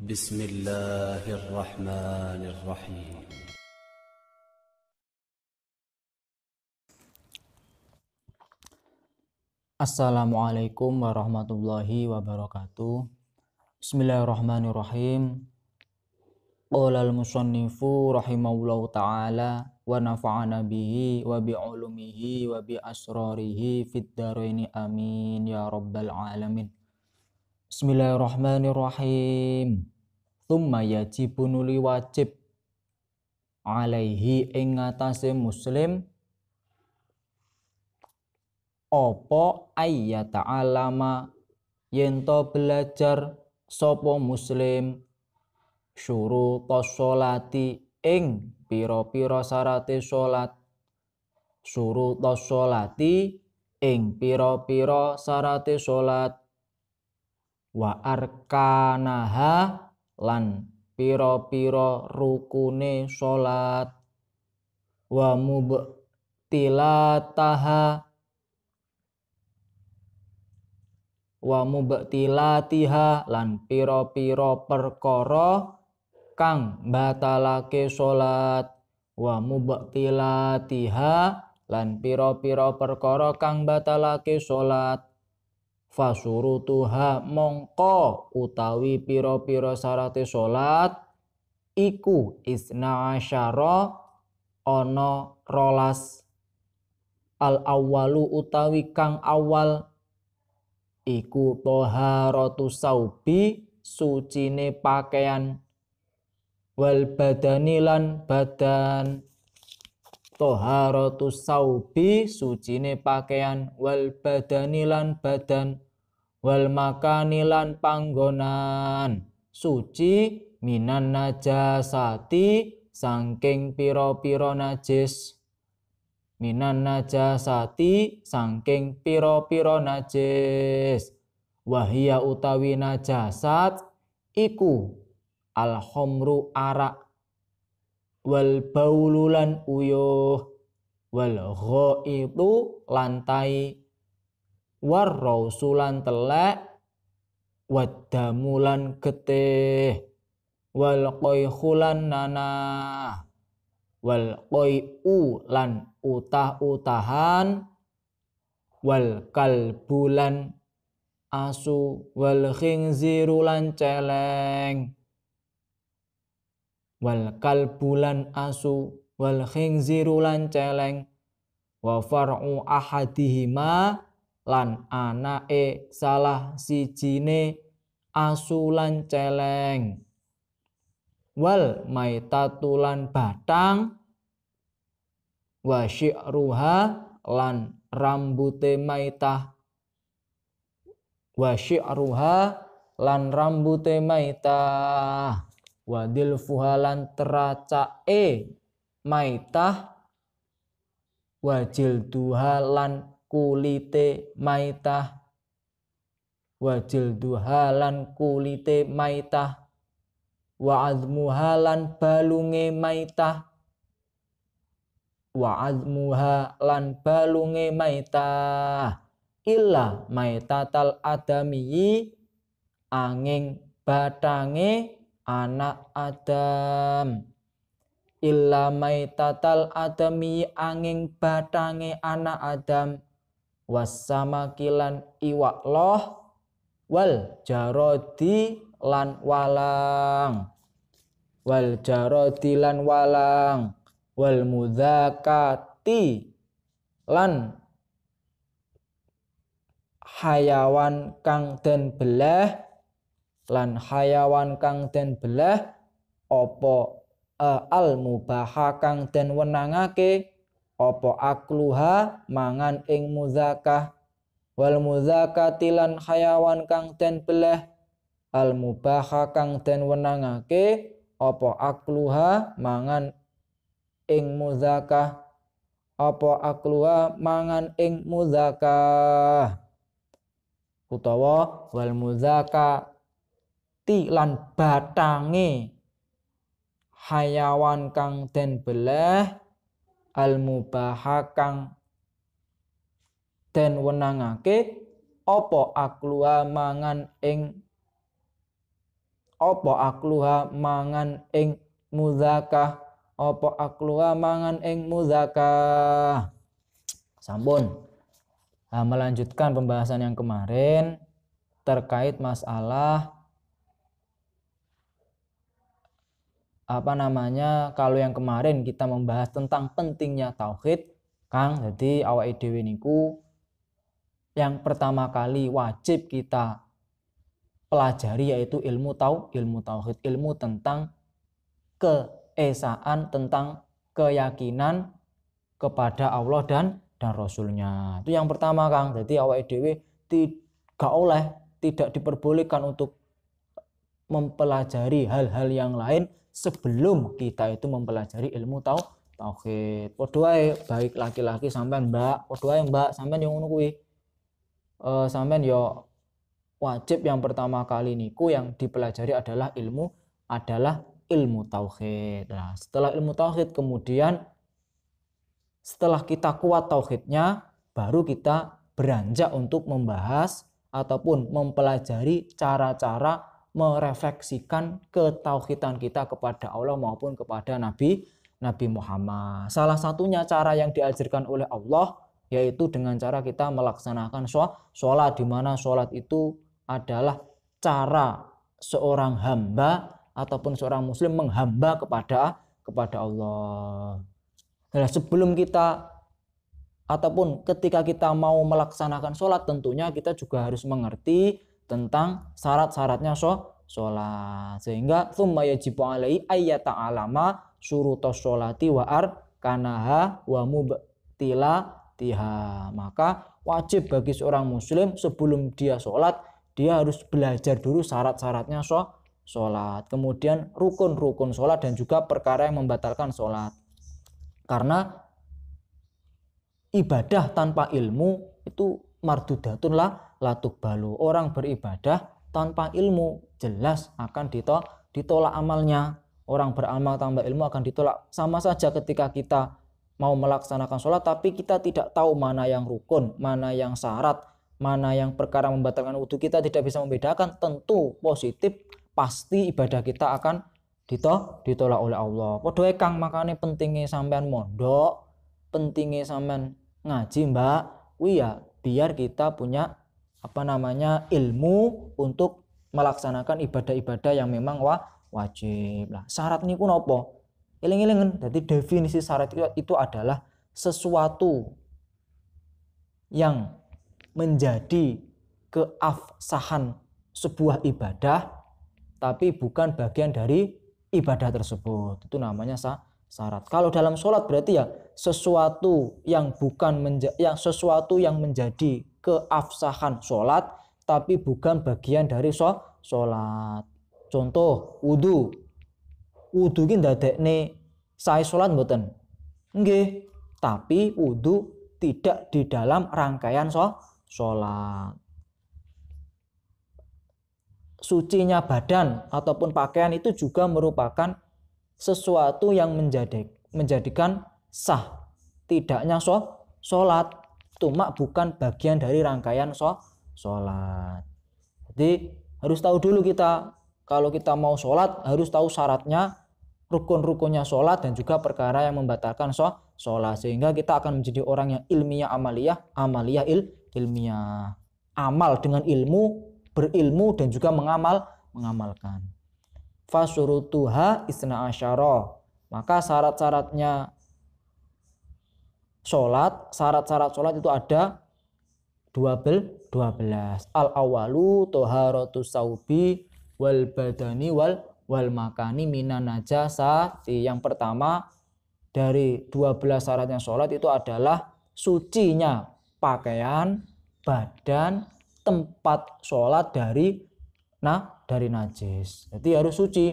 بسم الله الرحمن الرحيم. Assalamualaikum warahmatullahi wabarakatuh. Bismillahirrahmanirrahim. Qala al-musannifu rahimahullahu ta'ala wa nafa'ana bihi wa bi'ulumihi wa bi asrarihi fid dharaini amin ya rabbal alamin. Bismillahirrahmanirrahim. Tsumma yajibu nuli wajib alaihi ing ngatasé muslim apa ayyata alama yento belajar sapa muslim syurutos sholati ing pira-pira syarate salat syurutos sholati ing pira-pira syarate salat wa arkanaha lan pira-pira rukune salat wa mubtilatiha lan pira-pira perkara kang batalake salat wa mubtilatiha lan pira-pira perkara kang batalake salat fasurutuha mongko utawi pira-pira syarate salat iku isna asyara ana 12 al awwalu utawi kang awal iku thaharatu saubi sucine pakaian wal badani lan badan thaharatu saubi sucine pakaian wal badani lan badan wal makani lan panggonan suci minan najasati saking pira-pira najis minan najasati saking pira-pira najis wahia utawi najasat iku al-khamru arak wal baulu lan uyuh wal ghaitu lan tai war rausulan telek wadamu lan getih wal qaykhulan nanah wal qay'u lan utah-utahan wal kalbulan asu wal khinziru lan celeng wal kalbulan asu wal khinziru lan celeng wa far'u ahadihima lan anake salah sijine asu lan celeng wal maitatulan batang wa syi'ruha lan rambute maitah wa syi'ruha lan rambute maitah wa dilfuha lan teracake maitah wa jilduha lan kulite maitah wa jilduha lan kulite maitah wa azmuha lan balunge maitah wa azmuha lan balunge maitah illa maitatal adami angin batange anak Adam illa maitatal adami angin batange anak Adam wassamakilan iwak loh wal jarodi lan walang wal jarodi lan walang wal mudzakati lan hayawan kang den belah lan hayawan kang den belah apa al mubaha kang den wenangake apa akluha mangan ing mudzakah wal mudzakati lan hayawan kang den belah al mubaha kang den wenangake apa akluha mangan ing mudzakah apa akluha mangan ing mudzakah utawa wal mudzakati lan batange hayawan kang den belah al mubaha kang den wenangake apa akluha mangan ing Apa akluha mangan ing muzakah? Apa akluha mangan ing muzakah? Sampun. Nah, melanjutkan pembahasan yang kemarin terkait masalah kalau yang kemarin kita membahas tentang pentingnya tauhid, Kang. Jadi awake dhewe niku yang pertama kali wajib kita pelajari yaitu ilmu tauhid, ilmu tentang keesaan, tentang keyakinan kepada Allah dan Rasulnya. Itu yang pertama, Kang. Jadi awake dhewe tidak diperbolehkan untuk mempelajari hal-hal yang lain sebelum kita itu mempelajari ilmu tauhid. Padha wae baik laki-laki sampean Mbak, padha wae Mbak sampean yo ngono kuwi. Sampean yo wajib yang pertama kali niku yang dipelajari adalah ilmu tauhid. Nah, setelah ilmu tauhid kemudian setelah kita kuat tauhidnya, baru kita beranjak untuk membahas ataupun mempelajari cara-cara merefleksikan ketauhidan kita kepada Allah maupun kepada Nabi Muhammad. Salah satunya cara yang diajarkan oleh Allah yaitu dengan cara kita melaksanakan sholat, di mana sholat itu adalah cara seorang hamba ataupun seorang muslim menghamba kepada Allah. Nah, sebelum kita ataupun ketika kita mau melaksanakan sholat, tentunya kita juga harus mengerti tentang syarat-syaratnya sholat. Sehingga tsumma yajibu alaihi ayyata'alama syurutus sholati wa arkanaha wa mubtilatiha. Maka wajib bagi seorang muslim sebelum dia sholat, dia harus belajar dulu syarat-syaratnya sholat. Kemudian rukun-rukun sholat dan juga perkara yang membatalkan sholat. Karena ibadah tanpa ilmu itu mardudatun la tuqbalu. Orang beribadah tanpa ilmu jelas akan ditolak amalnya. Orang beramal tanpa ilmu akan ditolak. Sama saja ketika kita mau melaksanakan sholat tapi kita tidak tahu mana yang rukun, mana yang syarat, mana yang perkara membatalkan wudu, kita tidak bisa membedakan, tentu positif pasti ibadah kita akan ditolak oleh Allah. Padha wae Kang, makane pentingnya sampean mondok, pentingnya sampean ngaji Mbak, kuwi ya biar kita punya ilmu untuk melaksanakan ibadah-ibadah yang memang wajib. Lah syarat niku napa? Eling-elingan. Jadi definisi syarat itu adalah sesuatu yang menjadi keabsahan sebuah ibadah tapi bukan bagian dari ibadah tersebut. Itu namanya syarat. Kalau dalam sholat berarti ya sesuatu yang sesuatu yang menjadi keabsahan sholat tapi bukan bagian dari sholat. Contoh wudu. Wudu ki ndadekne sae sholat mboten? Nggih, tapi wudu tidak di dalam rangkaian sholat. Sucinya badan ataupun pakaian itu juga merupakan sesuatu yang menjadikan sah tidaknya sholat, cuma bukan bagian dari rangkaian sholat. Jadi harus tahu dulu kita, kalau kita mau sholat harus tahu syaratnya, rukun-rukunnya sholat dan juga perkara yang membatalkan sholat, sehingga kita akan menjadi orang yang ilmiah amaliyah ilmiah, amal dengan ilmu, berilmu dan juga mengamalkan. Fasyurutuha isna asyara. Maka syarat-syaratnya syarat-syarat sholat itu ada 12. Al awalu toharatu saubi wal badani wal makani minan najasati. Yang pertama dari 12 syaratnya sholat itu adalah sucinya pakaian, badan, tempat sholat dari najis. Jadi harus suci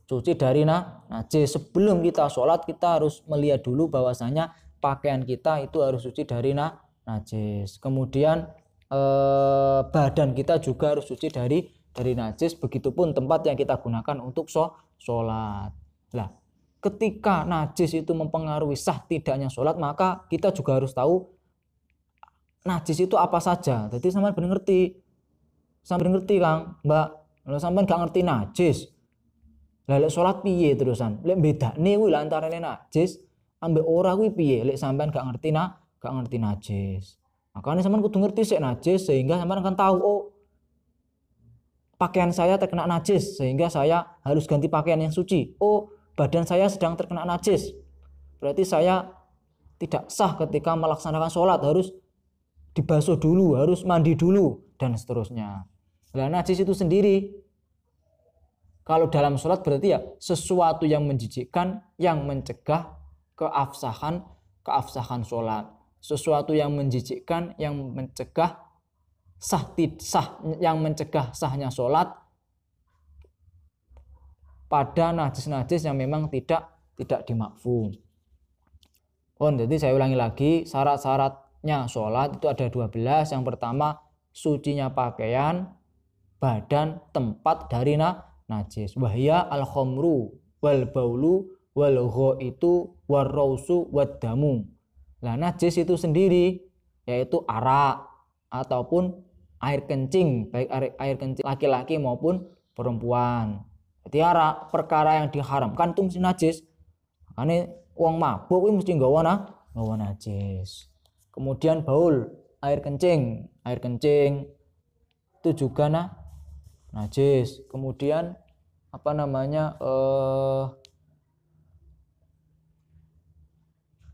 suci dari najis. Sebelum kita sholat kita harus melihat dulu bahwasanya pakaian kita itu harus suci dari najis. Kemudian badan kita juga harus suci dari najis. Begitupun tempat yang kita gunakan untuk sholat. Lah, ketika najis itu mempengaruhi sah tidaknya sholat, maka kita juga harus tahu najis itu apa saja. Jadi sama benar ngerti. sampeyan ngerti Kang, Mbak. Lha sampeyan gak ngerti najis. Lah lek salat piye terusan? Lek bedane kuwi lha antarane najis ambek ora kuwi piye? Lek sampeyan gak ngerti najis. Makanya sampeyan kudu ngerti sik najis sehingga sampeyan akan tahu, oh pakaian saya terkena najis sehingga saya harus ganti pakaian yang suci. Oh, badan saya sedang terkena najis. Berarti saya tidak sah ketika melaksanakan sholat, harus dibasuh dulu, harus mandi dulu, dan seterusnya. Nah, najis itu sendiri, kalau dalam sholat berarti ya sesuatu yang menjijikkan, yang mencegah keabsahan sholat. Sesuatu yang menjijikkan, yang mencegah yang mencegah sahnya sholat pada najis-najis yang memang tidak dimakfu. Jadi saya ulangi lagi, syarat-syaratnya sholat itu ada 12. Yang pertama, sucinya pakaian, badan, tempat dari najis. Wahya al-khomru wal baulu wal ghaitu wal rausu wad damu. Nah, najis itu sendiri yaitu arak ataupun air kencing, baik air kencing laki-laki maupun perempuan. Jadi arak perkara yang diharamkan itu mesti najis. Makanya wong mabuk kuwi mesti nggawa najis. Kemudian baul, air kencing itu juga najis. Kemudian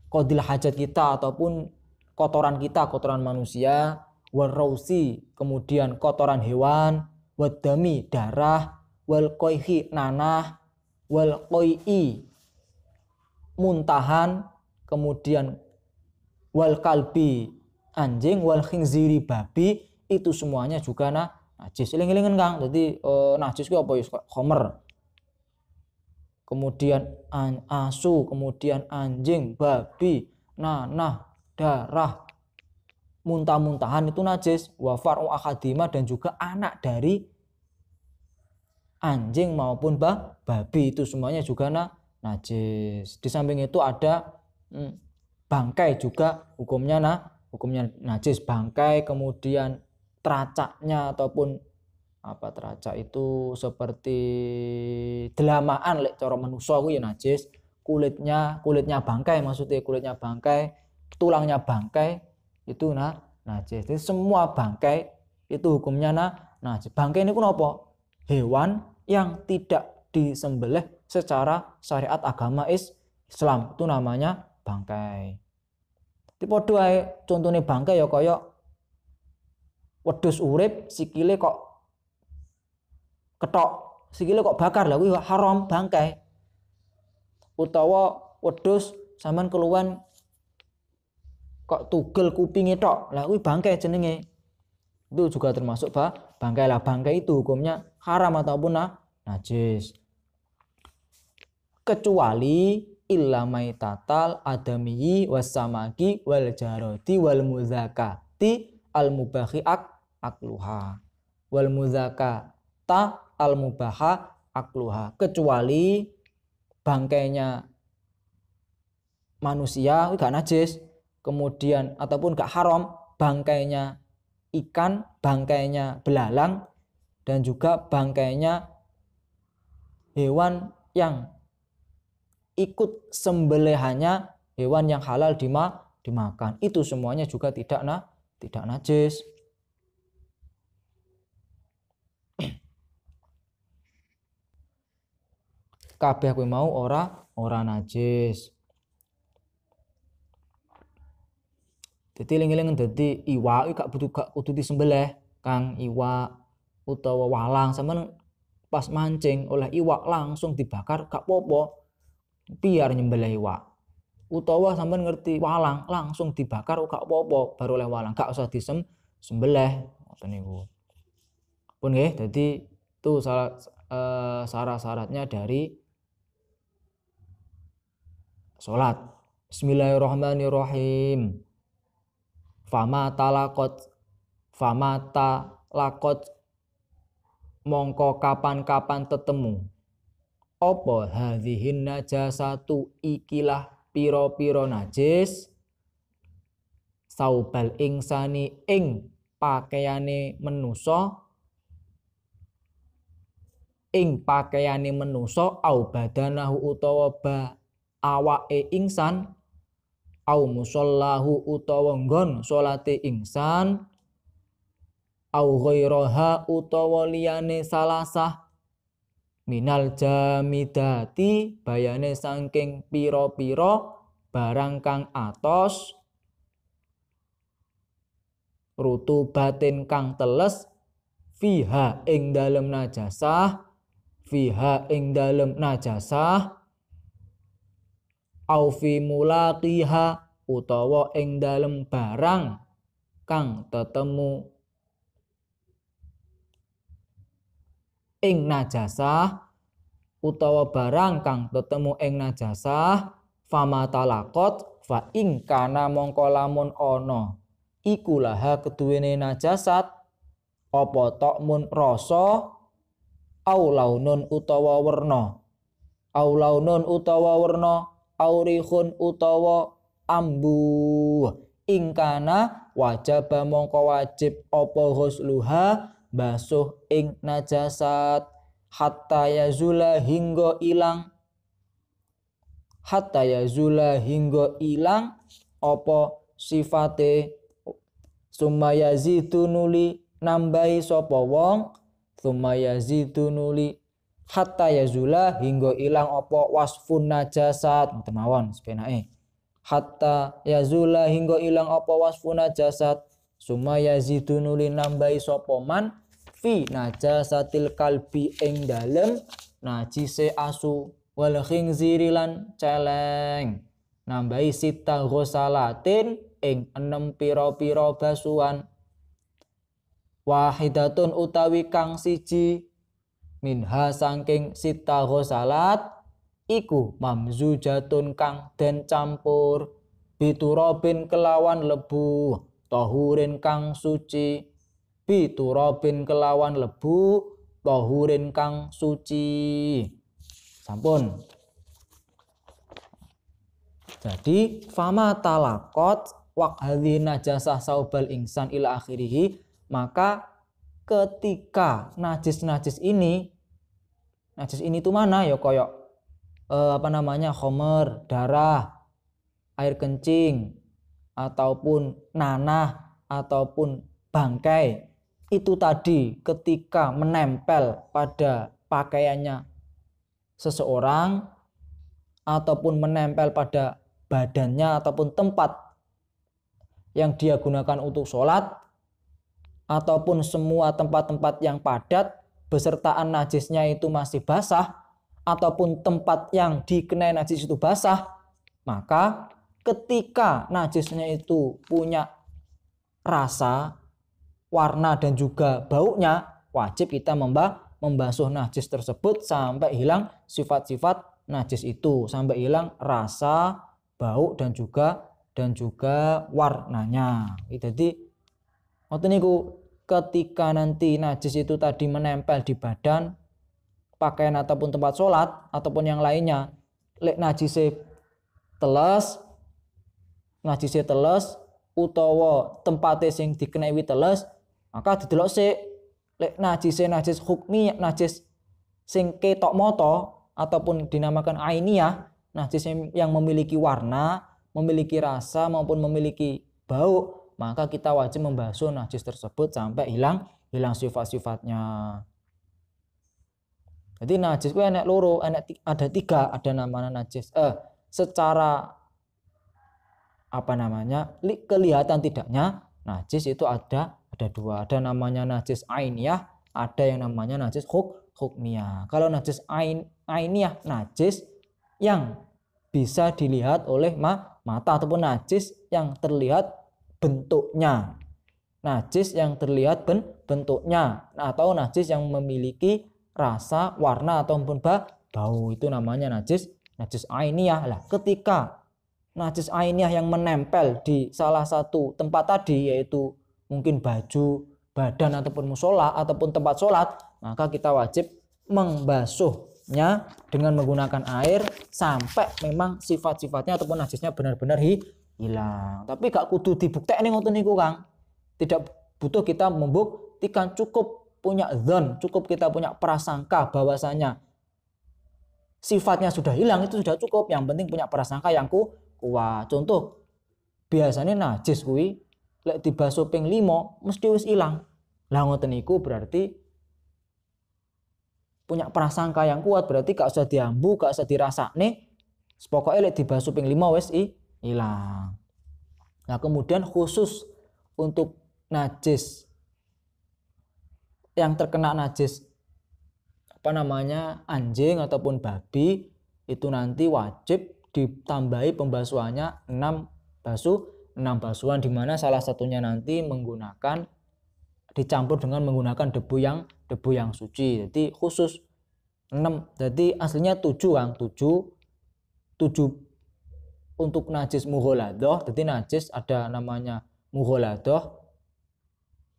qadil hajat kita ataupun kotoran manusia, warausi, kemudian kotoran hewan, wadami, darah, wal qoihi, nanah, wal qoi, muntahan, kemudian wal kalbi, anjing, wal khinziri, babi, itu semuanya juga najis. Eling-elingan Kang, jadi najis itu apa ya? Khomer, kemudian asu, kemudian anjing, babi, nanah, darah, muntah-muntahan itu najis. Wa far'u ahadima, dan juga anak dari anjing maupun babi itu semuanya juga najis. Di samping itu ada bangkai juga hukumnya najis. Bangkai, kemudian teracaknya ataupun teracak itu seperti delamaan lek cara manusa kuwi ya najis. Kulitnya bangkai, maksudnya kulitnya bangkai, tulangnya bangkai itu najis. Jadi semua bangkai itu hukumnya najis. Bangkai ini apa? Hewan yang tidak disembelih secara syariat agama Islam, itu namanya bangkai. Di podo ae contone bangkai ya kaya wedhus urip sikile kok ketok, sikile kok bakar, lah kuwi haram bangkai. Utawa wedhus sampean keluwen kok tugel kupinge tok, lah kuwi bangkai jenenge. Itu juga termasuk bangkai. Lah bangkai itu hukumnya haram ataupun najis. Kecuali illa maitatal adamiyi wasamaki wal jarodi wal muzakati al mubahi akluha wal muzakata al mubaha akluha. Kecuali bangkainya manusia itu gak najis, kemudian ataupun gak haram bangkainya ikan, bangkainya belalang, dan juga bangkainya hewan yang ikut sembelihannya hewan yang halal dimakan, itu semuanya juga tidak najis. Kabeh kuwi mau ora najis. Dadi eling-eling dadi iwak gak kudu disembelih, Kang. Iwak utawa walang sampean pas mancing oleh iwak langsung dibakar gak apa-apa. Biar nyembelih iwak. Utawa sampean ngerti walang langsung dibakar gak apa-apa, baru oleh walang, gak usah disembelih. Ngoten niku. Pun nggih, dadi itu syarat-syaratnya dari salat. Bismillahirrahmanirrahim. Fama talakot mongko kapan-kapan tetemu apa hadhihin najasatu ikilah piro-piro najis saubal insani ing pakaiane menusa ing pakaiane manusa au badanahu utawa awake ingsan au musallahu utawa nggon salate ingsan au ghairaha utawa liyane salasah minal jamidati bayane saking pira-pira barang kang atos rutubatin kang teles fiha ing dalem najasah au fi mulaqiha utawa ing dalem barang kang tetemu ing najasah utawa barang kang tetemu ing najasah famatalaqat fa ing kana mongko lamun ana iku laha keduwene najasat apa tokmun rasa au launun utawa werna au rihun utawa ambu ing kana wajib mongko wajib apa ghusluha basuh ing najasat hatta yazula hingga ilang apa sifate summa yazidu nuli nambahi sapa wong hatta yazula hingga ilang apa wasfun najasat ngoten mawon sepenake hatta yazula hingga ilang apa wasfun najasat summa yazidu nuli nambahi sapa man fi najasatil kalbi ing dalem najise asu wal khinziri lan celeng nambahi sita ghusalatin ing 6 pira-pira basuhan wahidatun utawi kang siji minha saking sita ghusalat iku mamzujatun kang den campur biturabin kelawan lebu tahurin kang suci sampun. Jadi fama talaqat waqhadhi najasah saubal ingsan ila akhirih, maka ketika najis ini itu mana ya koyok khomer, darah, air kencing ataupun nanah ataupun bangkai itu tadi ketika menempel pada pakaiannya seseorang ataupun menempel pada badannya ataupun tempat yang dia gunakan untuk sholat ataupun semua tempat-tempat yang padat besertaan najisnya itu masih basah ataupun tempat yang dikenai najis itu basah, maka ketika najisnya itu punya rasa, warna dan juga baunya, wajib kita membasuh najis tersebut sampai hilang sifat-sifat najis itu, sampai hilang rasa, bau dan juga warnanya. Jadi ketika nanti najis itu tadi menempel di badan, pakaian ataupun tempat sholat ataupun yang lainnya, lek najise teles utawa tempate sing dikenai teles, maka didelok sik lek najis hukmi, najis sing ketok moto ataupun dinamakan ainiyah, najis yang memiliki warna, memiliki rasa maupun memiliki bau, maka kita wajib membasuh najis tersebut sampai hilang sifat-sifatnya. Jadi najis itu ada 3, ada namanya najis secara kelihatan tidaknya najis itu ada 2, ada namanya najis ainiyah, ada yang namanya najis hukmiyah. Kalau najis ainiyah, najis yang bisa dilihat oleh mata ataupun najis yang terlihat bentuknya, atau najis yang memiliki rasa, warna ataupun bau, itu namanya najis ainiyah. Lah, ketika najis ainiyah yang menempel di salah satu tempat tadi, yaitu mungkin baju, badan ataupun musola ataupun tempat sholat, maka kita wajib membasuhnya dengan menggunakan air sampai memang sifat-sifatnya ataupun najisnya benar-benar hilang. Tapi gak kudu dibuktekne ngoten niku, Kang. Tidak butuh kita membuktikan, cukup punya dzon, cukup kita punya prasangka bahwasanya sifatnya sudah hilang, itu sudah cukup. Yang penting punya prasangka yang kuat. Contoh, biasanya najis kuwi lek dibasuh ping 5 mesti wis ilang. Lah ngoten niku berarti punya prasangka yang kuat, berarti gak usah diambu, gak usah dirasakne. Pokoknya lek dibasuh ping 5 wis ilang. Nah, kemudian khusus untuk najis yang terkena najis anjing ataupun babi, itu nanti wajib ditambahi pembasuhannya 6 basuhan, di mana salah satunya nanti dicampur dengan menggunakan debu yang suci. Jadi khusus 6. Jadi aslinya 7 Kang, 7 untuk najis mughaladah. Jadi najis ada namanya mughaladah,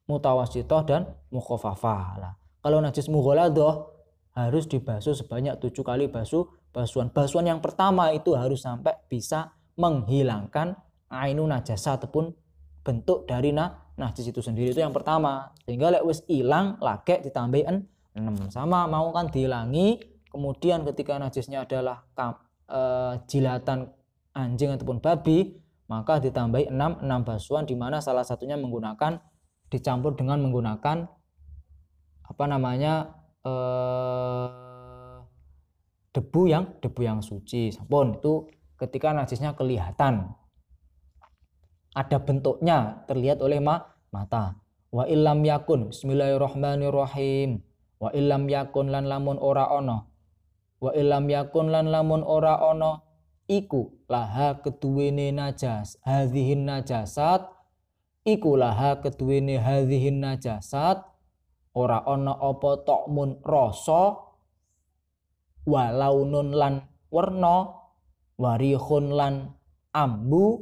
mutawassithah dan mukhaffafah. Lah, kalau najis mughaladah harus dibasuh sebanyak 7 kali basuhan. Basuhan yang pertama itu harus sampai bisa menghilangkan ainun najasa ataupun bentuk dari najis itu sendiri, itu yang pertama. Sehingga lek wis ilang lagi ditambahin 6. Sama mau kan dihilangi, kemudian ketika najisnya adalah jilatan anjing ataupun babi, maka ditambahi 6 basuhan, di mana salah satunya dicampur dengan menggunakan debu yang suci. Sampun, itu ketika najisnya kelihatan, ada bentuknya, terlihat oleh mata. Wa illam yakun, bismillahirrahmanirrahim. Wa illam yakun lan lamun ora ono. Wa illam yakun lan lamun ora ono iku laha keduwene najas hadhihin najasat, iku laha keduwene hadhihin najasat ora ono apa tokmun rasa, walaunun lan werna, warihun lan ambu,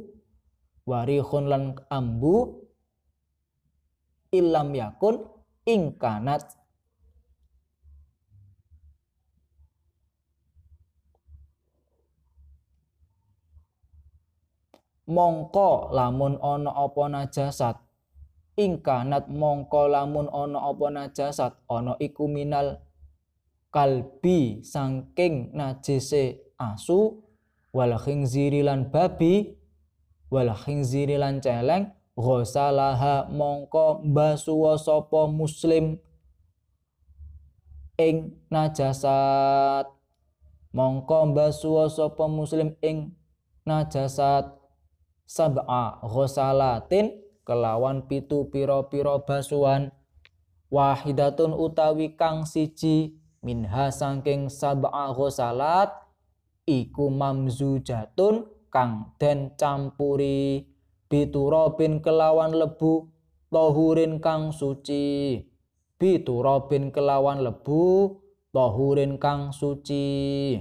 illam yakun ingkanat mongko lamun ana apa najasat, ingkanat mongko lamun ana apa najasat, ana iku minal kalbi saking najise asu, wal khinziri lan babi, wal khinziri lan celeng, ghosalaha mongko mbasuwa sapa muslim ing najasat, mongko mbasuwa sapa muslim ing najasat sab'a ghosalatin kelawan 7 pira-pira basuhan, wahidatun utawi kang siji minha saking sab'a ghosalat iku mamzujatun kang den campuri biturabin kelawan lebu tahurin kang suci, biturabin kelawan lebu tahurin kang suci.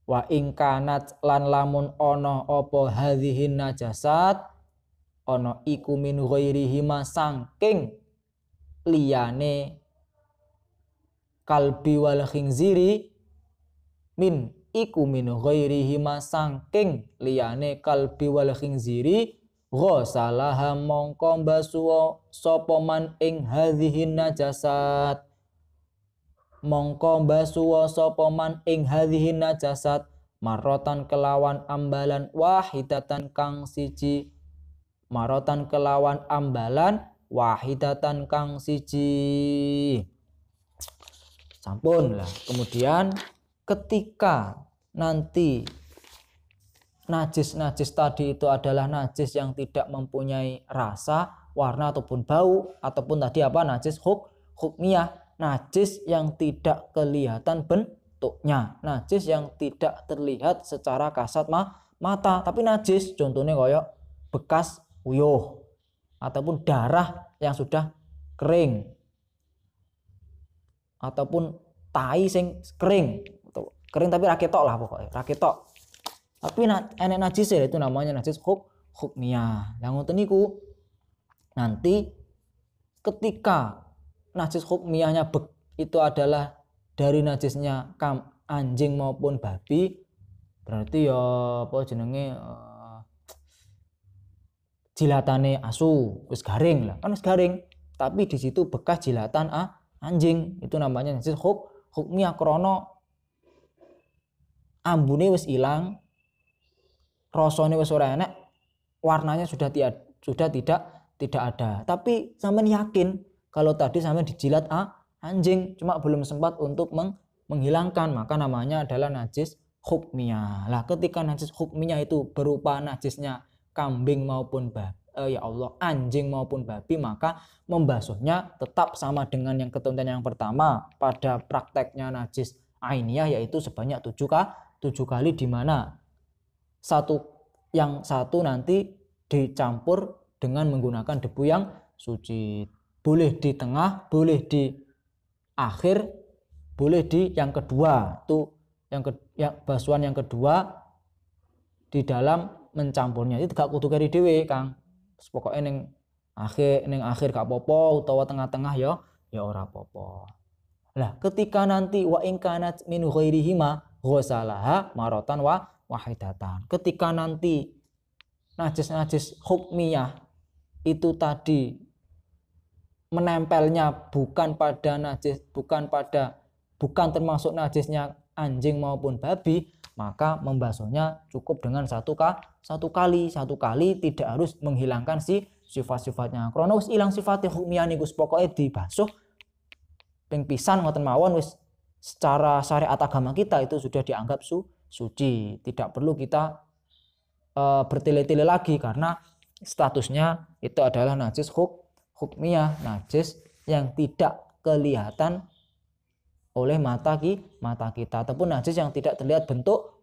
Wa ingkanat lan lamun ana apa hadhihin najasat, ana iku min ghairihi saking liyane kalbi wal khinziri, min iku min ghairihi saking liyane kalbi wal khinziri, ghosalaha mongko mbasuwa sapa man ing hadhihin najasat, mongko mbasuwa sapa man ing hadhihin najasat marotan kelawan ambalan wahidatan kang siji, marotan kelawan ambalan wahidatan kang siji. Sampun lah. Kemudian ketika nanti najis tadi itu adalah najis yang tidak mempunyai rasa, warna ataupun bau, ataupun tadi najis hukmiyah, najis yang tidak kelihatan bentuknya, najis yang tidak terlihat secara kasat mata, tapi najis contohnya kayak bekas uyuh ataupun darah yang sudah kering, ataupun tai sing kering tapi raketok lah, pokoknya raketok tapi enek najis ya, itu namanya najis hukmiyah. Yang ngoten niku nanti ketika najis hukmiyahnya itu adalah dari najisnya anjing maupun babi, berarti ya apa jenenge jilatane asu wis garing lah, kan wis garing, tapi di situ bekas jilatan anjing, itu namanya najis hukmiyah krana ambune wis ilang, rasane wis ora enak, warnanya sudah tidak ada. Tapi sampean yakin kalau tadi sampean dijilat anjing, cuma belum sempat untuk menghilangkan, maka namanya adalah najis hukmiyah. Lah ketika najis hukmiyah itu berupa najisnya kambing maupun anjing maupun babi, maka membasuhnya tetap sama dengan yang ketentuan yang pertama pada prakteknya najis ainiyah, yaitu sebanyak 7 kali, di mana yang satu nanti dicampur dengan menggunakan debu yang suci. Boleh di tengah, boleh di akhir, boleh di yang kedua. Itu basuhan yang kedua di dalam mencampurnya. Itu gak kudu kari dhewe, Kang. Pokoknya ning akhir gak apa-apa, utawa tengah-tengah ya ora apa-apa. Lah ketika nanti wa in kanat min ghairihima ghasalaha maratan wahidatan. Ketika nanti najis hukmiyah itu tadi menempelnya bukan termasuk najisnya anjing maupun babi, maka membasuhnya cukup dengan satu kali, tidak harus menghilangkan sifat-sifatnya. Karena wis ilang sifatnya hukmiyah niku pokoke dibasuh ping pisan ngoten mawon, wis secara syariat agama kita itu sudah dianggap suci. Tidak perlu kita bertele-tele lagi, karena statusnya itu adalah najis hukmiyah, najis yang tidak kelihatan oleh mata kita, ataupun najis yang tidak terlihat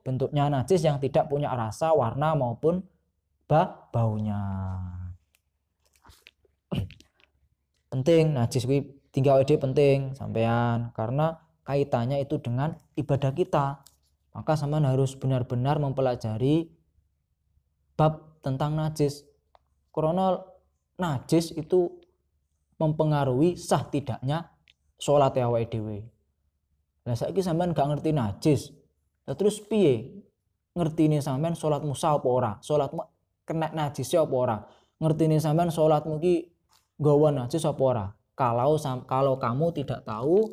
bentuknya, najis yang tidak punya rasa, warna maupun baunya. Penting najis kuwi tinggal ide penting sampean, karena kaitannya itu dengan ibadah kita. Maka sampean harus benar-benar mempelajari bab tentang najis. Karena najis itu mempengaruhi sah tidaknya sholat awake dhewe. Lah saiki sampean gak ngerti najis, lah terus piye ngertine sampean sholatmu sah apa ora? Sholatmu kena najis apa ora? Ngertine sampean sholatmu ki nggawa najis apa ora? Kalau kamu tidak tahu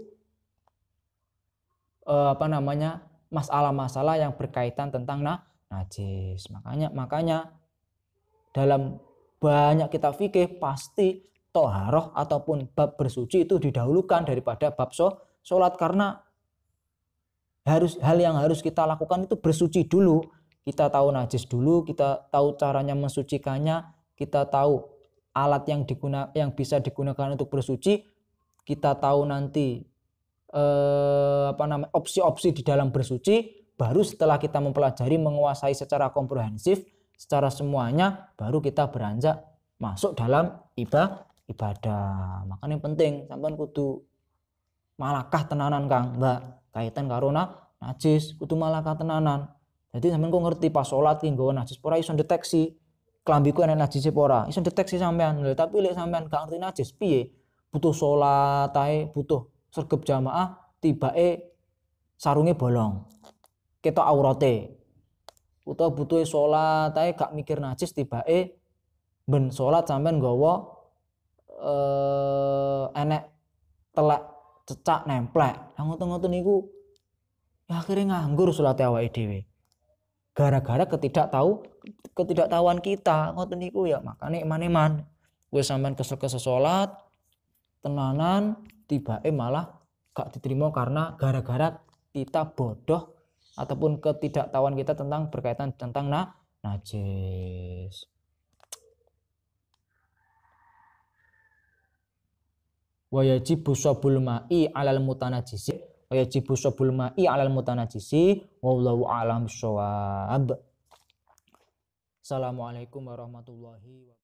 masalah-masalah yang berkaitan tentang najis. Makanya dalam banyak kitab fikih pasti toharoh ataupun bab bersuci itu didahulukan daripada bab sholat, karena hal yang harus kita lakukan itu bersuci dulu. Kita tahu najis dulu, kita tahu caranya mensucikannya, kita tahu alat yang bisa digunakan untuk bersuci, kita tahu nanti opsi-opsi di dalam bersuci. Baru setelah kita mempelajari, menguasai secara komprehensif, secara semuanya, baru kita beranjak masuk dalam ibadah. Makanya penting sampean kudu malakah tenanan, Kang, Mbak, kaitan karo najis, kudu malakah tenanan. Jadi sampean kok ngerti pas salat ki nggawa najis ora, iso deteksi klambiku enek najis apa ora, iso deteksi sampean. Tapi lek sampean gak ngerti najis piye? Butuh salat ae, butuh sergep jamaah, tibake sarunge bolong, ketok aurate. Utawa butuhe salat ae gak mikir najis, tibake ben salat sampean nggawa enek telek cecak nemplek. Lah ngoten-ngoten niku ya akhirnya nganggur salate awake dhewe. Gara-gara ketidaktahuan kita ngoten niku ya. Makane eman-eman wis sampean kesel salat tenanan, tibake malah gak diterima karena gara-gara kita bodoh ataupun ketidaktahuan kita berkaitan tentang najis. Wa yajibu sabul ma'i 'alal mutanajjisi wallahu a'lam bissawab. Assalamualaikum warahmatullahi wabarakatuh.